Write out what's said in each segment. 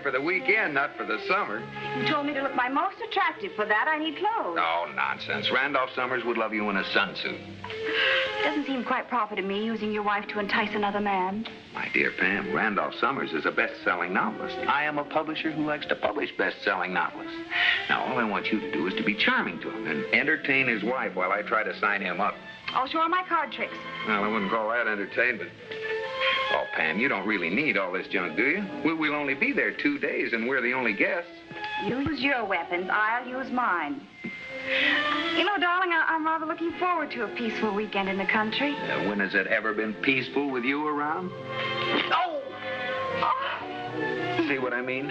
for the weekend, not for the summer. You told me to look my most attractive. For that, I need clothes. Oh, nonsense. Randolph Summers would love you in a sunsuit. Doesn't seem quite proper to me using your wife to entice another man. My dear Pam, Randolph Summers is a best-selling novelist. I am a publisher who likes to publish best-selling novelists. Now, all I want you to do is to be charming to him and entertain his wife while I try to sign him up. I'll show her my card tricks. Well, I wouldn't call that entertainment. Oh, Pam, you don't really need all this junk, do you? We'll only be there 2 days, and we're the only guests. You use your weapons. I'll use mine. You know, darling, I'm rather looking forward to a peaceful weekend in the country. When has it ever been peaceful with you around? Oh! Oh. See what I mean?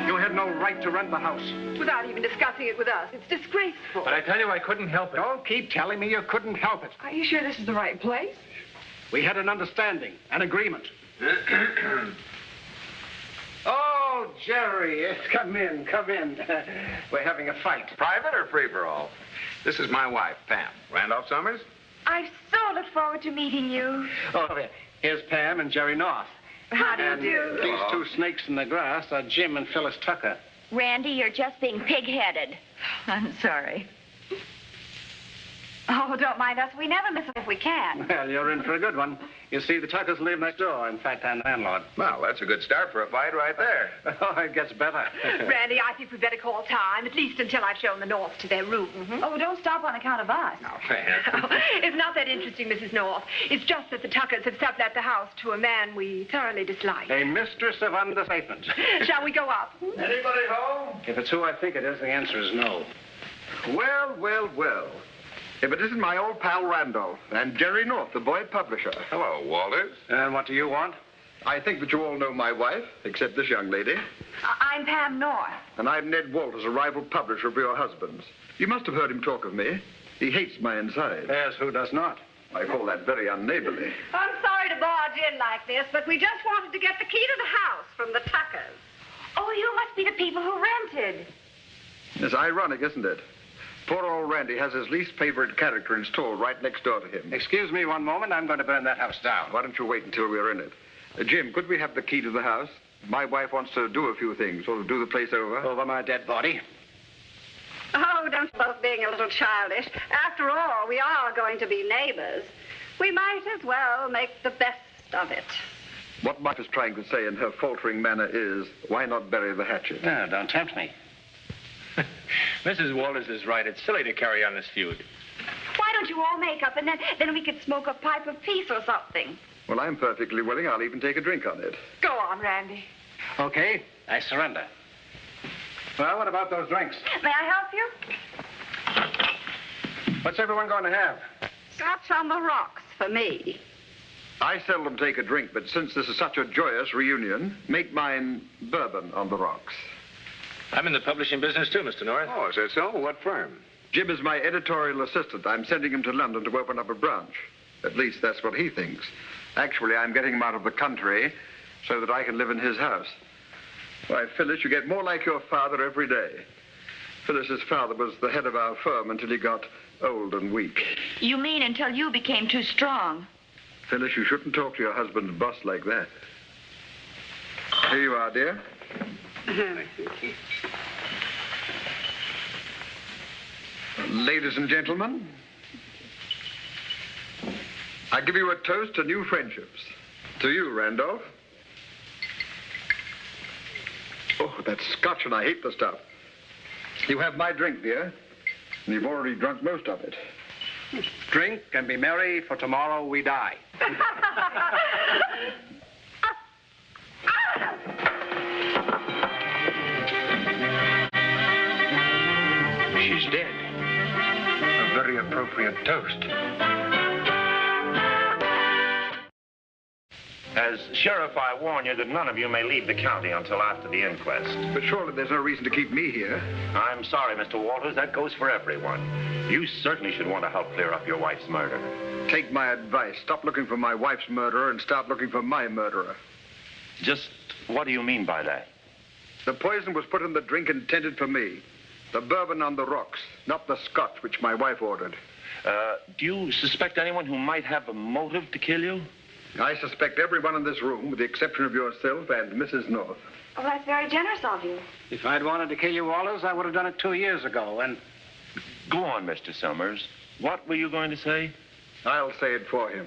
You had no right to rent the house. Without even discussing it with us. It's disgraceful. But I tell you, I couldn't help it. Don't keep telling me you couldn't help it. Are you sure this is the right place? We had an understanding, an agreement. Oh, Jerry, yes, come in, come in. We're having a fight. Private or free-for-all? This is my wife, Pam. Randolph Summers? I so look forward to meeting you. Oh, here's Pam and Jerry North. How do you do? These two snakes in the grass are Jim and Phyllis Tucker. Randy, you're just being pig-headed. I'm sorry. Oh, don't mind us. We never miss it if we can. Well, you're in for a good one. You see, the Tuckers live next door. In fact, I'm the landlord. Well, that's a good start for a fight right there. Oh, it gets better. Randy, I think we'd better call time, at least until I've shown the North to their room. Oh, don't stop on account of us. Oh, Pam. It's not that interesting, Mrs. North. It's just that the Tuckers have sublet the house to a man we thoroughly dislike. A mistress of understatement. Shall we go up? Anybody home? If it's who I think it is, the answer is no. Well, well, well. If it isn't my old pal Randolph and Jerry North, the boy publisher. Hello, Walters. And what do you want? I think that you all know my wife, except this young lady. I'm Pam North. And I'm Ned Walters, a rival publisher of your husband's. You must have heard him talk of me. He hates my inside. Yes, who does not? I call that very unneighborly. I'm sorry to barge in like this, but we just wanted to get the key to the house from the Tuckers. Oh, you must be the people who rented. It's ironic, isn't it? Poor old Randy has his least favorite character installed right next door to him. Excuse me one moment. I'm going to burn that house down. Why don't you wait until we're in it? Jim, could we have the key to the house? My wife wants to do a few things, sort of do the place over. Over my dead body. Oh, don't both being a little childish. After all, we are going to be neighbors. We might as well make the best of it. What Mike is trying to say in her faltering manner is, why not bury the hatchet? No, don't tempt me. Mrs. Walters is right. It's silly to carry on this feud. Why don't you all make up, and then we could smoke a pipe of peace or something. Well, I'm perfectly willing. I'll even take a drink on it. Go on, Randy. Okay, I surrender. Well, what about those drinks? May I help you? What's everyone going to have? Scotch on the rocks for me. I seldom take a drink, but since this is such a joyous reunion, make mine bourbon on the rocks. I'm in the publishing business, too, Mr. North. Oh, is that so? What firm? Jim is my editorial assistant. I'm sending him to London to open up a branch. At least that's what he thinks. Actually, I'm getting him out of the country so that I can live in his house. Why, Phyllis, you get more like your father every day. Phyllis's father was the head of our firm until he got old and weak. You mean until you became too strong? Phyllis, you shouldn't talk to your husband's boss like that. Here you are, dear. Ladies and gentlemen, I give you a toast to new friendships. To you, Randolph. Oh, that's scotch, and I hate the stuff. You have my drink, dear, and you've already drunk most of it. Drink and be merry, for tomorrow we die. She's dead. A very appropriate toast. As sheriff, I warn you that none of you may leave the county until after the inquest. But surely there's no reason to keep me here. I'm sorry, Mr. Walters. That goes for everyone. You certainly should want to help clear up your wife's murder. Take my advice. Stop looking for my wife's murderer and start looking for my murderer. Just what do you mean by that? The poison was put in the drink intended for me. The bourbon on the rocks, not the scotch which my wife ordered. Do you suspect anyone who might have a motive to kill you? I suspect everyone in this room, with the exception of yourself and Mrs. North. Oh, that's very generous of you. If I'd wanted to kill you, Walters, I would have done it 2 years ago, and... Go on, Mr. Summers. What were you going to say? I'll say it for him.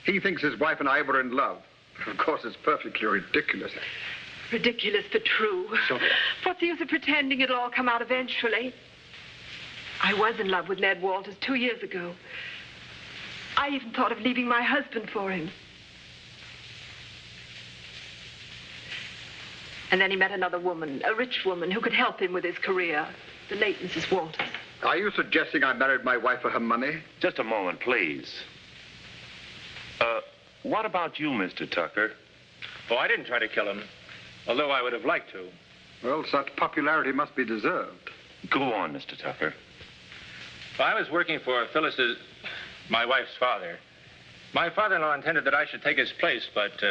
He thinks his wife and I were in love. Of course, it's perfectly ridiculous. Ridiculous but true. Sylvia. What's the use of pretending it'll all come out eventually? I was in love with Ned Walters 2 years ago. I even thought of leaving my husband for him. And then he met another woman, a rich woman who could help him with his career, the late Mrs. Walters. Are you suggesting I married my wife for her money? Just a moment, please. What about you, Mr. Tucker? Oh, I didn't try to kill him, although I would have liked to. Well, such popularity must be deserved. Go on, Mr. Tucker. Well, I was working for Phyllis's, my wife's father. My father-in-law intended that I should take his place, but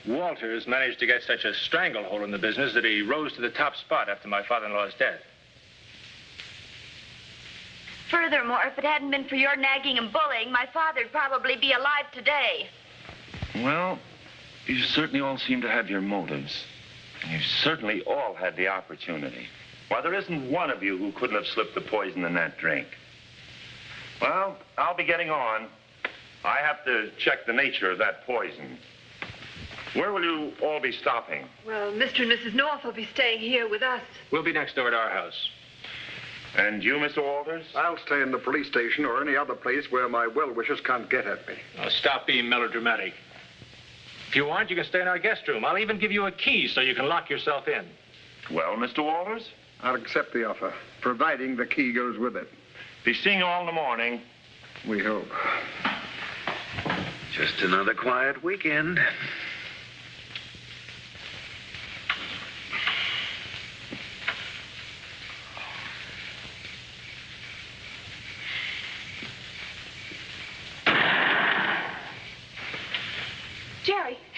Walters managed to get such a stranglehold in the business that he rose to the top spot after my father-in-law's death. Furthermore, if it hadn't been for your nagging and bullying, my father'd probably be alive today. Well, you certainly all seem to have your motives. And you've certainly all had the opportunity. Why, there isn't one of you who couldn't have slipped the poison in that drink. Well, I'll be getting on. I have to check the nature of that poison. Where will you all be stopping? Well, Mr. and Mrs. North will be staying here with us. We'll be next door at our house. And you, Mr. Walters? I'll stay in the police station or any other place where my well-wishers can't get at me. Oh, stop being melodramatic. If you want, you can stay in our guest room. I'll even give you a key so you can lock yourself in. Well, Mr. Walters? I'll accept the offer, providing the key goes with it. Be seeing you all in the morning. We hope. Just another quiet weekend.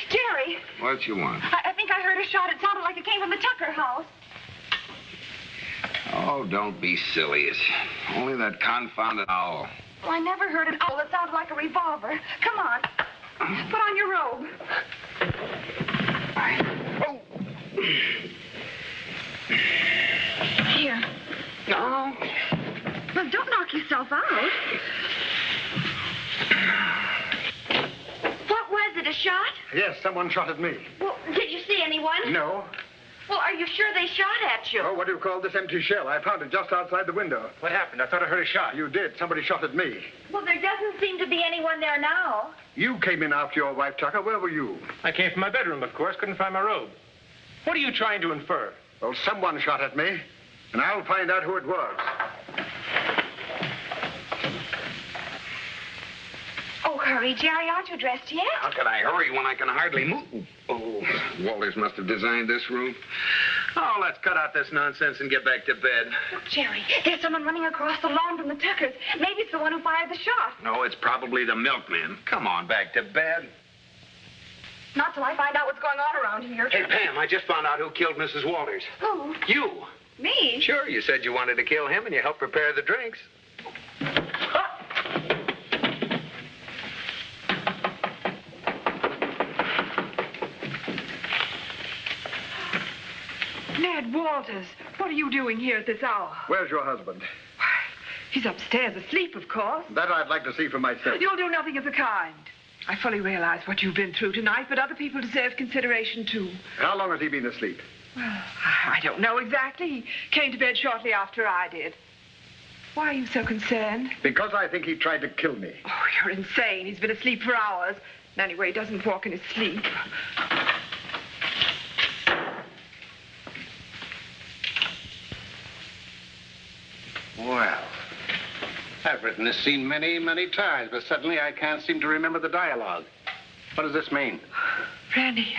Jerry! What you want? I think I heard a shot. It sounded like it came from the Tucker house. Oh, don't be silly. It's only that confounded owl. Well, I never heard an owl that sounded like a revolver. Come on. Put on your robe. Oh! Here. No. Well, don't knock yourself out. What was it, a shot? Yes, someone shot at me. Well, did you see anyone? No. Well, are you sure they shot at you? Oh, what do you call this empty shell? I found it just outside the window. What happened? I thought I heard a shot. You did. Somebody shot at me. Well, there doesn't seem to be anyone there now. You came in after your wife, Tucker. Where were you? I came from my bedroom, of course. Couldn't find my robe. What are you trying to infer? Well, someone shot at me, and I'll find out who it was. Oh, hurry, Jerry. Aren't you dressed yet? How can I hurry when I can hardly move? Oh, Walters must have designed this room. Oh, let's cut out this nonsense and get back to bed. Look, Jerry, there's someone running across the lawn from the Tuckers. Maybe it's the one who fired the shot. No, it's probably the milkman. Come on, back to bed. Not till I find out what's going on around here. Hey, Pam, I just found out who killed Mrs. Walters. Who? You. Me? Sure, you said you wanted to kill him and you helped prepare the drinks. Ned Walters, what are you doing here at this hour? Where's your husband? He's upstairs asleep, of course. That I'd like to see for myself. You'll do nothing of the kind. I fully realize what you've been through tonight, but other people deserve consideration, too. How long has he been asleep? Well, I don't know exactly. He came to bed shortly after I did. Why are you so concerned? Because I think he tried to kill me. Oh, you're insane. He's been asleep for hours. And anyway, he doesn't walk in his sleep. Well, I've written this scene many, many times, but suddenly I can't seem to remember the dialogue. What does this mean? Randy,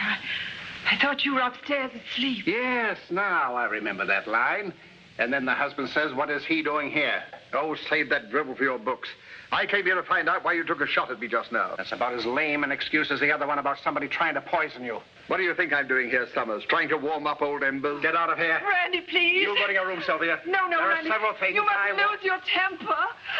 I thought you were upstairs asleep. Yes, now I remember that line. And then the husband says, "What is he doing here?" Oh, save that drivel for your books. I came here to find out why you took a shot at me just now. That's about as lame an excuse as the other one about somebody trying to poison you. What do you think I'm doing here, Summers? Trying to warm up old embers? Get out of here. Randy, please. You go to your room, Sylvia. No, there Randy. are several things you must I lose your temper.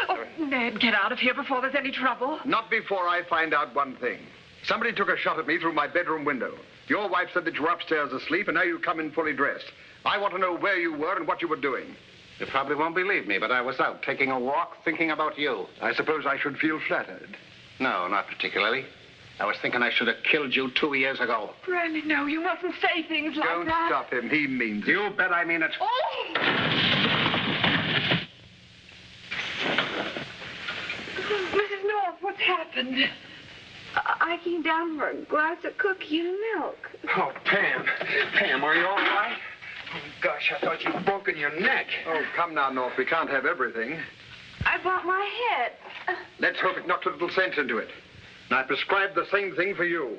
Oh, Ned, get out of here before there's any trouble. Not before I find out one thing. Somebody took a shot at me through my bedroom window. Your wife said that you were upstairs asleep, and now you come in fully dressed. I want to know where you were and what you were doing. You probably won't believe me, but I was out taking a walk, thinking about you. I suppose I should feel flattered. No, not particularly. I was thinking I should have killed you 2 years ago. Randy, no, you mustn't say things like Don't that. stop him. He means it. You bet I mean it. Oh! Mrs. North, what's happened? I came down for a glass of cookie and milk. Oh, Pam. Pam, are you all right? Oh, gosh, I thought you'd broken your neck. Oh, come now, North. We can't have everything. I bumped my head. Let's hope it knocked a little sense into it. And I prescribed the same thing for you.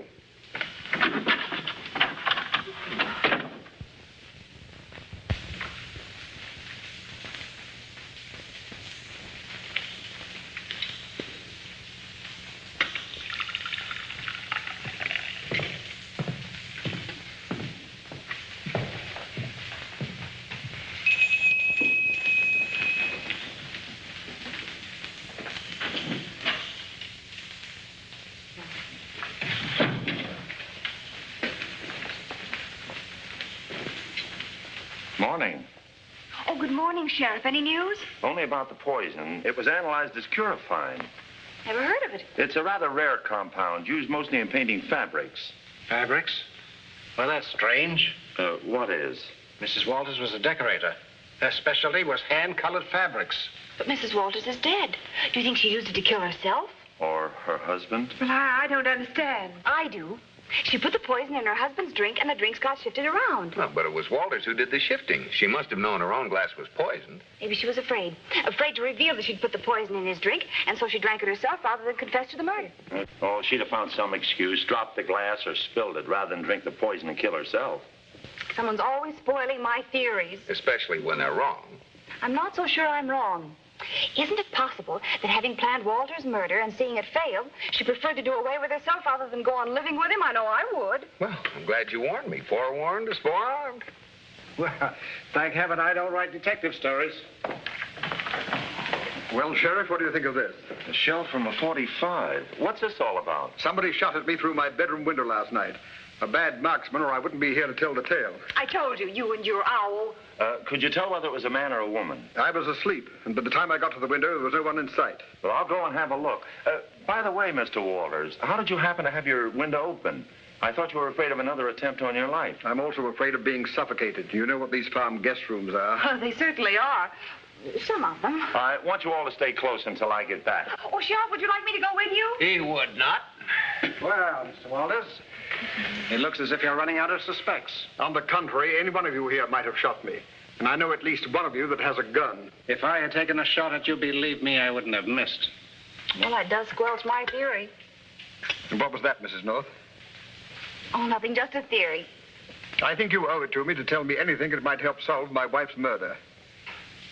Morning. Oh, good morning, Sheriff. Any news? Only about the poison. It was analyzed as curifine. Never heard of it. It's a rather rare compound, used mostly in painting fabrics. Fabrics? Well, that's strange. What is? Mrs. Walters was a decorator. Her specialty was hand-colored fabrics. But Mrs. Walters is dead. Do you think she used it to kill herself? Or her husband? Well, I don't understand. I do. She put the poison in her husband's drink, and the drinks got shifted around. Well, but it was Walters who did the shifting. She must have known her own glass was poisoned. Maybe she was afraid. Afraid to reveal that she'd put the poison in his drink, and so she drank it herself rather than confess to the murder. Oh, she'd have found some excuse, dropped the glass or spilled it rather than drink the poison and kill herself. Someone's always spoiling my theories. Especially when they're wrong. I'm not so sure I'm wrong. Isn't it possible that having planned Walter's murder and seeing it fail, she preferred to do away with herself rather than go on living with him? I know I would. Well, I'm glad you warned me. Forewarned is forearmed. Well, thank heaven I don't write detective stories. Well, Sheriff, what do you think of this? A shell from a .45. What's this all about? Somebody shot at me through my bedroom window last night. A bad marksman, or I wouldn't be here to tell the tale. I told you, you and your owl. Could you tell whether it was a man or a woman? I was asleep, and by the time I got to the window, there was no one in sight. Well, I'll go and have a look. By the way, Mr. Walters, how did you happen to have your window open? I thought you were afraid of another attempt on your life. I'm also afraid of being suffocated. You know what these farm guest rooms are. Oh, they certainly are. Some of them. I want you all to stay close until I get back. Oh, Sheriff, would you like me to go with you? He would not. Well, Mr. Walters, it looks as if you're running out of suspects. On the contrary, any one of you here might have shot me. And I know at least one of you that has a gun. If I had taken a shot at you, believe me, I wouldn't have missed. Well, that does squelch my theory. And what was that, Mrs. North? Oh, nothing, just a theory. I think you owe it to me to tell me anything that might help solve my wife's murder.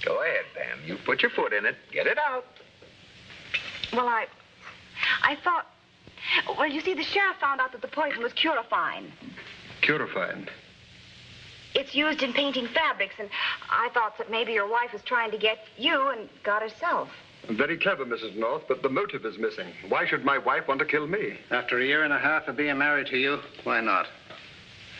Go ahead, Pam. You put your foot in it. Get it out. Well, I thought... Well, you see, the sheriff found out that the poison was curifine. Curifine? It's used in painting fabrics, and I thought that maybe your wife was trying to get you and got herself. Very clever, Mrs. North, but the motive is missing. Why should my wife want to kill me? After a year and a half of being married to you, why not?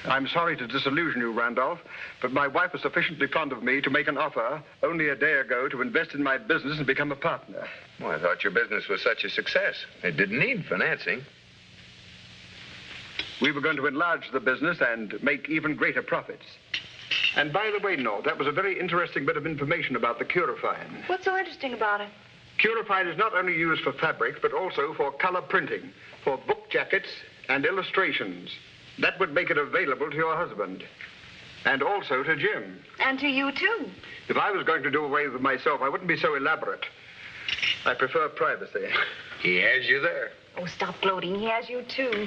I'm sorry to disillusion you, Randolph, but my wife was sufficiently fond of me to make an offer only a day ago to invest in my business and become a partner. Well, I thought your business was such a success. It didn't need financing. We were going to enlarge the business and make even greater profits. And by the way, North, that was a very interesting bit of information about the curifine. What's so interesting about it? Curifine is not only used for fabrics, but also for color printing, for book jackets and illustrations. That would make it available to your husband. And also to Jim. And to you, too. If I was going to do away with myself, I wouldn't be so elaborate. I prefer privacy. He has you there. Oh, stop gloating. He has you, too.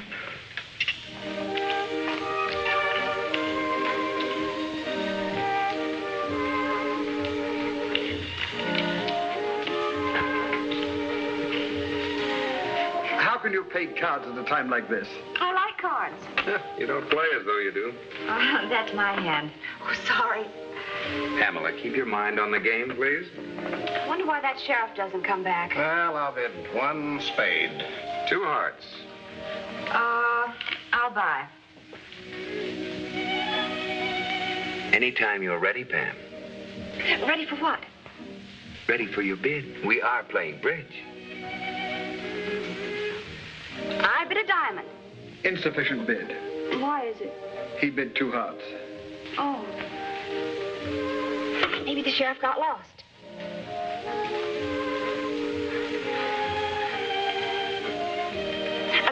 can you play cards at a time like this? I like cards. You don't play as though you do. That's my hand. Oh, sorry. Pamela, keep your mind on the game, please. I wonder why that sheriff doesn't come back. Well, I'll bid 1 spade. 2 hearts. I'll buy. Anytime you're ready, Pam. Ready for what? Ready for your bid. We are playing bridge. I bid a diamond. Insufficient bid. Why is it? He bid 2 hearts. Oh. Maybe the sheriff got lost.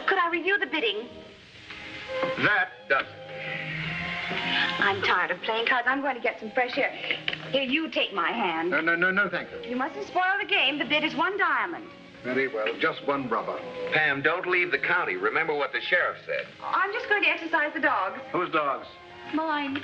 Could I review the bidding? That does it. I'm tired of playing cards. I'm going to get some fresh air. Here, you take my hand. No, thank you. You mustn't spoil the game. The bid is 1 diamond. Very well, just 1 rubber. Pam, don't leave the county. Remember what the sheriff said. I'm just going to exercise the dogs. Whose dogs? Mine.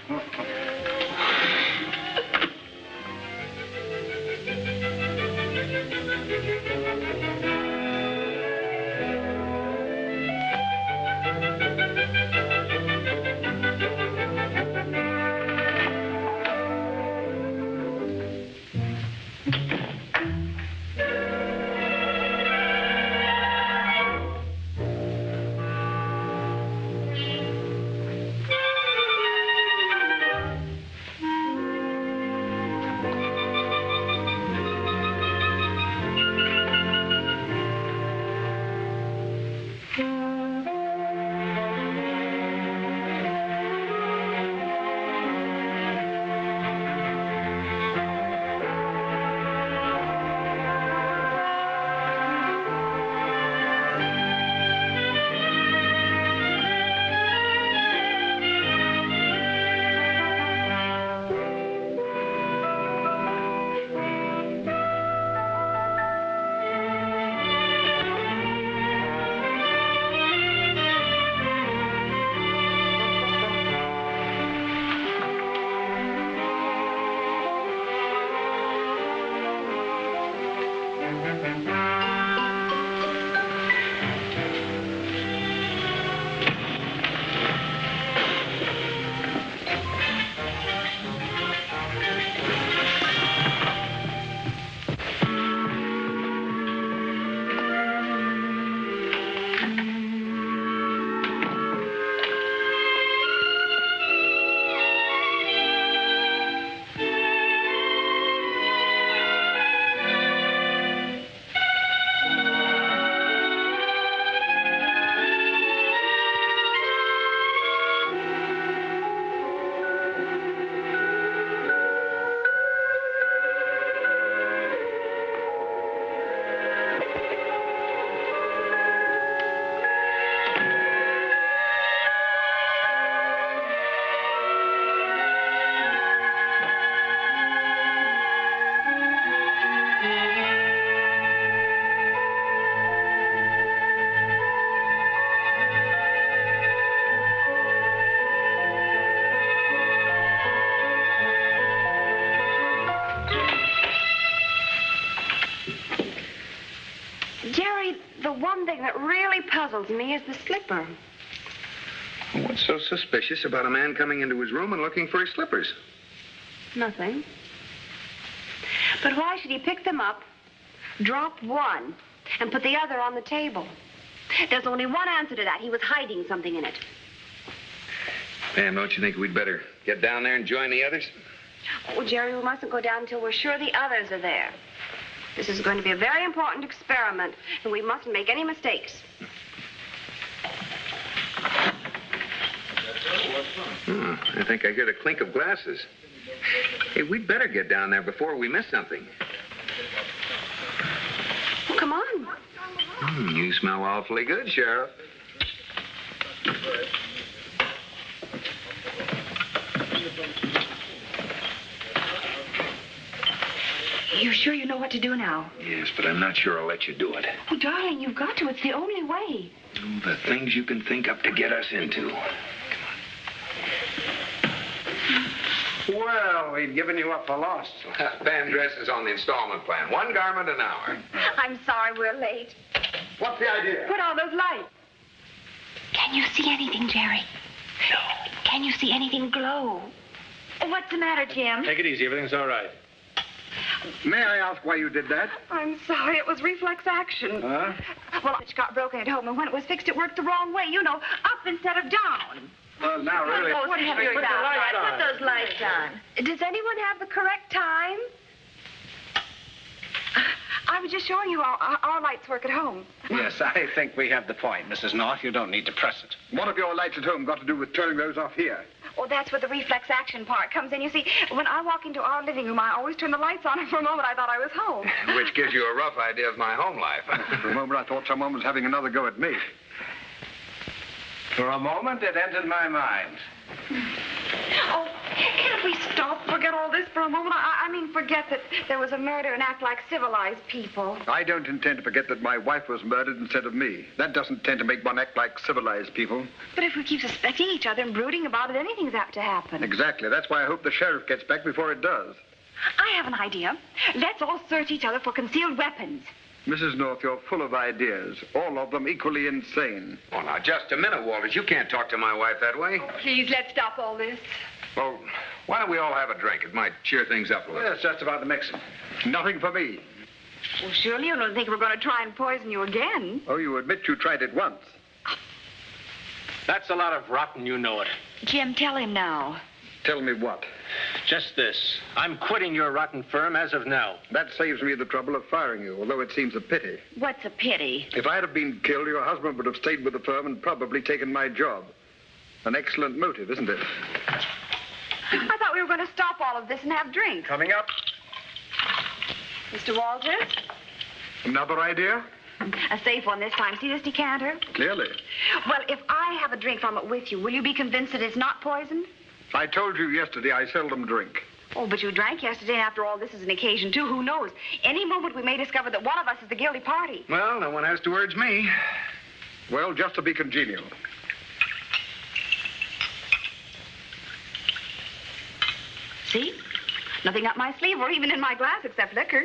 one thing that really puzzles me is the slipper. What's so suspicious about a man coming into his room and looking for his slippers? Nothing. But why should he pick them up, drop one, and put the other on the table? There's only one answer to that. He was hiding something in it. Pam, don't you think we'd better get down there and join the others? Oh, Jerry, we mustn't go down until we're sure the others are there. This is going to be a very important experiment, and we mustn't make any mistakes. I think I hear the clink of glasses. Hey, we'd better get down there before we miss something. Well, come on. You smell awfully good, Sheriff. You sure you know what to do now? Yes, but I'm not sure I'll let you do it. Oh, darling, you've got to. It's the only way. Oh, the things you can think up to get us into. Well, we've given you up for lost. Pam dresses on the installment plan. 1 garment an hour. I'm sorry we're late. What's the idea? Put all those Can you see anything, Jerry? No. Can you see anything glow? What's the matter, Jim? Take it easy. Everything's all right. May I ask why you did that? I'm sorry. It was reflex action. Huh? Well, it got broken at home, and when it was fixed, it worked the wrong way. You know, up instead of down. Well, now, really... What have you Put the lights on. Put those lights on. Does anyone have the correct time? I was just showing you how our lights work at home. Yes, I think we have the point, Mrs. North. You don't need to press it. What have your lights at home got to do with turning those off here? Oh, that's where the reflex action part comes in. You see, when I walk into our living room, I always turn the lights on, and for a moment I thought I was home. Which gives you a rough idea of my home life. For a moment, I thought someone was having another go at me. For a moment, it entered my mind. Oh, can't we stop? Forget all this for a moment? I mean, forget that there was a murder and act like civilized people. I don't intend to forget that my wife was murdered instead of me. That doesn't tend to make one act like civilized people. But if we keep suspecting each other and brooding about it, anything's apt to happen. Exactly. That's why I hope the sheriff gets back before it does. I have an idea. Let's all search each other for concealed weapons. Mrs. North, you're full of ideas, all of them equally insane. Oh, now, just a minute, Walters. You can't talk to my wife that way. Please, let's stop all this. Well, why don't we all have a drink? It might cheer things up a little. Well, it's just about the mixing. Nothing for me. Well, surely you don't think we're going to try and poison you again. Oh, you admit you tried it once. That's a lot of rot, and you know it. Jim, tell him now. Tell me what? Just this. I'm quitting your rotten firm as of now. That saves me the trouble of firing you, although it seems a pity. What's a pity? If I had have been killed, your husband would have stayed with the firm and probably taken my job. An excellent motive, isn't it? I thought we were going to stop all of this and have drinks. Coming up. Mr. Walters? Another idea? A safe one this time. See this decanter? Clearly. Well, if I have a drink from it with you, will you be convinced that it's not poison? I told you yesterday I seldom drink. Oh, but you drank yesterday, and after all, this is an occasion, too. Who knows? Any moment we may discover that one of us is the guilty party. Well, no one has to urge me. Well, just to be congenial. See? Nothing up my sleeve or even in my glass except liquor.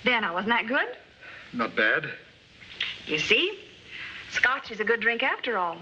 There, now, wasn't that good? Not bad. You see? Scotch is a good drink after all.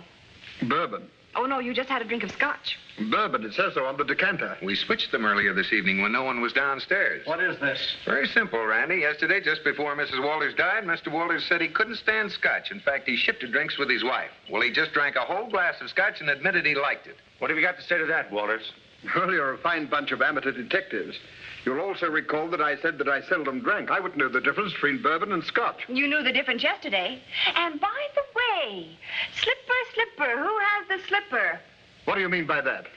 Bourbon. Oh, no, you just had a drink of scotch. Bourbon, it says so on the decanter. We switched them earlier this evening when no one was downstairs. What is this? Very simple, Randy. Yesterday, just before Mrs. Walters died, Mr. Walters said he couldn't stand scotch. In fact, he shifted drinks with his wife. Well, he just drank a whole glass of scotch and admitted he liked it. What have you got to say to that, Walters? Well, you're a fine bunch of amateur detectives. You'll also recall that I said that I seldom drank. I wouldn't know the difference between bourbon and scotch. You knew the difference yesterday. And by the way, slipper, who has the slipper? What do you mean by that?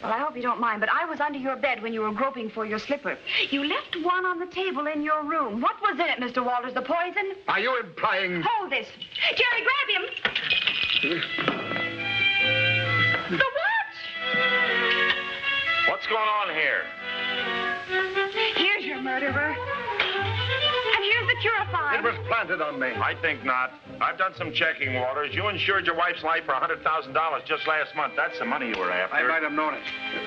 Well, I hope you don't mind, but I was under your bed when you were groping for your slipper. You left one on the table in your room. What was in it, Mr. Walters? The poison? Are you implying... Hold this. Jerry, grab him. The watch! What's going on here? Here's your murderer. And here's the purifier. It was planted on me. I think not. I've done some checking, Walters. You insured your wife's life for $100,000 just last month. That's the money you were after. I might have known it.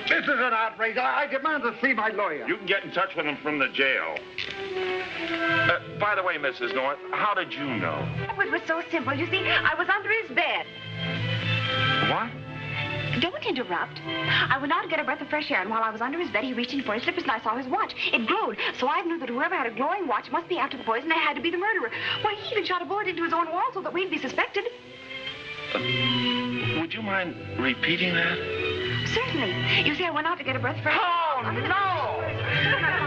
This is an outrage. I demand to see my lawyer. You can get in touch with him from the jail. By the way, Mrs. North, how did you know? It was so simple. You see, I was under his bed. What? Don't interrupt. I went out to get a breath of fresh air, and while I was under his bed, he reached in for his slippers, and I saw his watch. It glowed, so I knew that whoever had a glowing watch must be after the poison. They had to be the murderer. Why, he even shot a bullet into his own wall so that we'd be suspected. Would you mind repeating that? Certainly. You see, I went out to get a breath of fresh air. Oh, no!